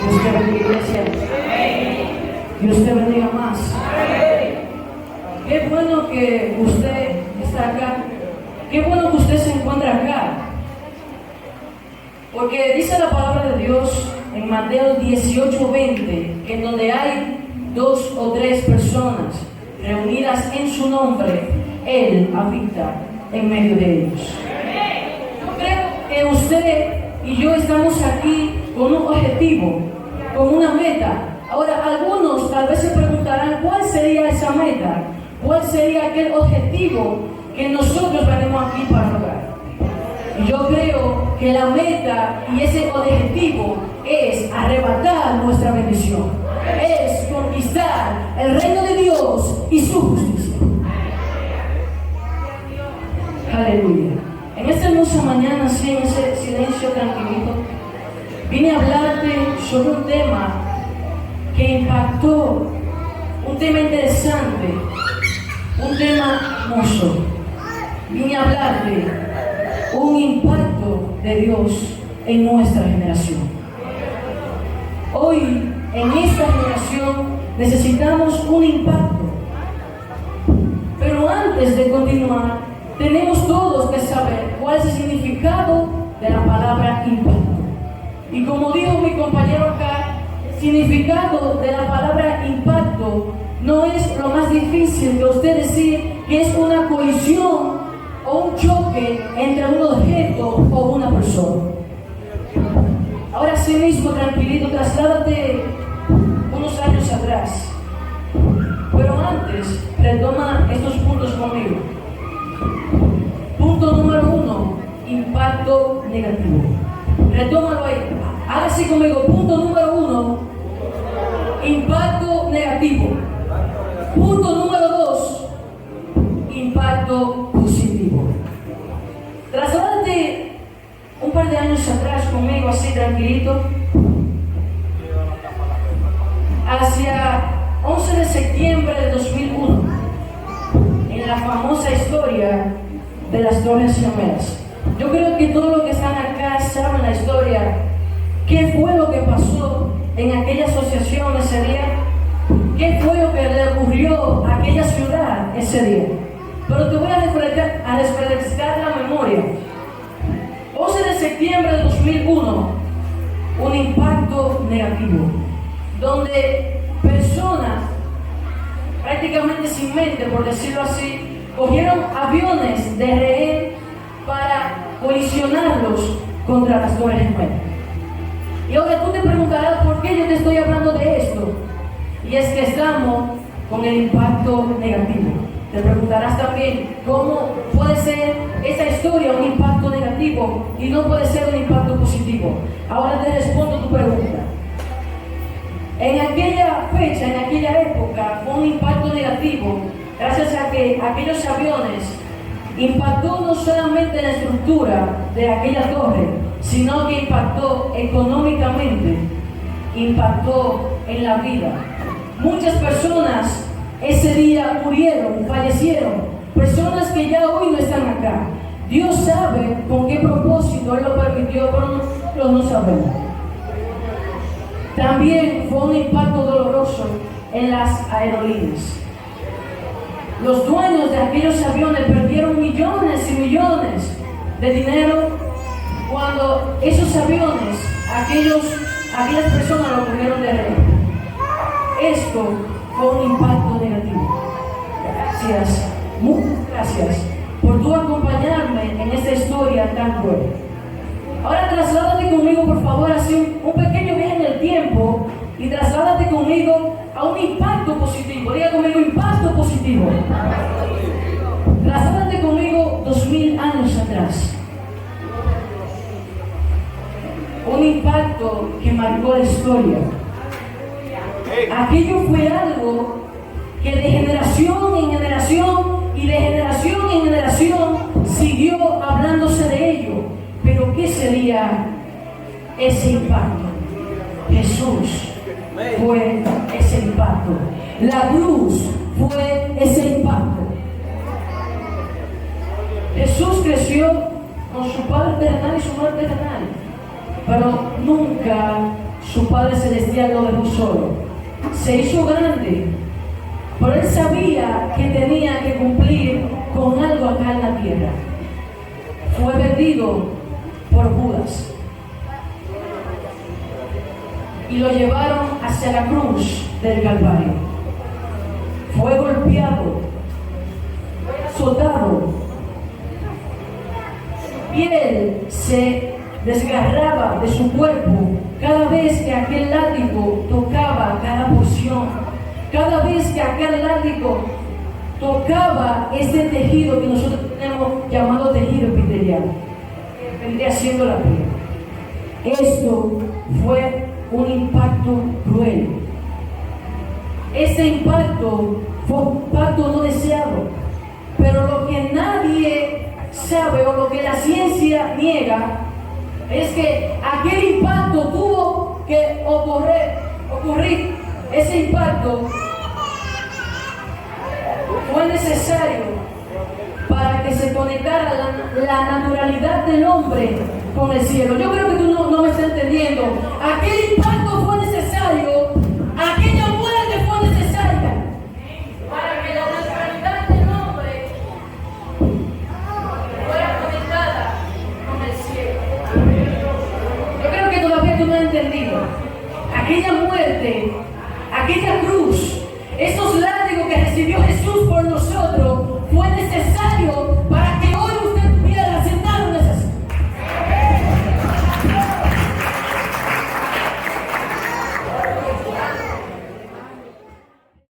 Dios te bendiga, iglesia. Dios te bendiga más. Qué bueno que usted está acá. Qué bueno que usted se encuentra acá. Porque dice la palabra de Dios en Mateo 18:20, que en donde hay 2 o 3 personas reunidas en su nombre, Él habita en medio de ellos. Yo creo que usted y yo estamos aquí con un objetivo, con una meta. Ahora, algunos tal vez se preguntarán, ¿cuál sería esa meta? ¿Cuál sería aquel objetivo que nosotros venimos aquí para lograr? Y yo creo que la meta y ese objetivo es arrebatar nuestra bendición, es conquistar el reino de Dios y su justicia. Aleluya. En esta hermosa mañana, así en ese silencio tranquilito, vine a hablarte sobre un tema que impactó, un tema interesante, un tema hermoso. Vine a hablarte un impacto de Dios en nuestra generación. Hoy, en esta generación, necesitamos un impacto. Pero antes de continuar, tenemos todos que saber cuál es el significado de la palabra impacto. Y como dijo mi compañero acá, el significado de la palabra impacto no es lo más difícil de usted decir que es una colisión o un choque entre un objeto o una persona. Ahora sí mismo, tranquilito, trasládate unos años atrás. Pero antes, retoma estos puntos conmigo. Punto número 1, impacto negativo. Retómalo ahí. Haga así conmigo. Punto número 1, impacto negativo. Punto número 2, impacto positivo. Trasládate un par de años atrás conmigo, así tranquilito, hacia 11 de septiembre de 2001, en la famosa historia de las Torres Gemelas. Yo creo que todos los que están acá saben la historia. ¿Qué fue lo que pasó en aquella asociación ese día? ¿Qué fue lo que le ocurrió a aquella ciudad ese día? Pero te voy a refrescar la memoria. 11 de septiembre de 2001, un impacto negativo, donde personas prácticamente sin mente, por decirlo así, cogieron aviones de rehén para colisionarlos contra las Torres Gemelas. Y ahora tú te preguntarás por qué yo te estoy hablando de esto. Y es que estamos con el impacto negativo. Te preguntarás también cómo puede ser esa historia un impacto negativo y no puede ser un impacto positivo. Ahora te respondo tu pregunta. En aquella fecha, en aquella época, fue un impacto negativo gracias a que aquellos aviones impactó no solamente la estructura de aquella torre, sino que impactó económicamente, impactó en la vida. Muchas personas ese día murieron, fallecieron, personas que ya hoy no están acá. Dios sabe con qué propósito Él lo permitió, pero nosotros no sabemos. También fue un impacto doloroso en las aerolíneas. Los dueños de aquellos aviones perdieron millones y millones de dinero cuando esos aviones, aquellas personas lo cogieron de rehén. Esto fue un impacto negativo. Gracias, muchas gracias por tú acompañarme en esta historia tan buena. Ahora trasládate conmigo, por favor, así un pequeño viaje en el tiempo y trasládate conmigo a un impacto positivo. Diga conmigo, impacto positivo. Trasládate conmigo 2000 años atrás. Un impacto que marcó la historia. Aquello fue algo que de generación en generación y de generación en generación siguió hablándose de ello. Pero ¿qué sería ese impacto? Jesús fue ese impacto. La cruz fue ese impacto. Jesús creció con su padre terrenal y su madre terrenal, pero nunca su Padre Celestial lo dejó solo. Se hizo grande, pero él sabía que tenía que cumplir con algo acá en la tierra. Fue vendido por Judas y lo llevaron hacia la cruz del Calvario. Fue golpeado, azotado, su piel se desgarraba de su cuerpo cada vez que aquel látigo tocaba cada porción, cada vez que aquel látigo tocaba ese tejido que nosotros tenemos llamado tejido epitelial, que vendría siendo la piel. Esto fue un impacto cruel. Ese impacto fue un impacto no deseado, pero lo que nadie sabe o lo que la ciencia niega es que aquel impacto tuvo que ocurrir. Ese impacto fue necesario para que se conectara la naturalidad del hombre con el cielo. Yo creo que tú no me estás entendiendo. Aquel impacto fue necesario, aquella muerte fue necesaria para que la naturalidad del hombre fuera conectada con el cielo. Yo creo que todavía tú no has entendido. Aquella muerte, aquella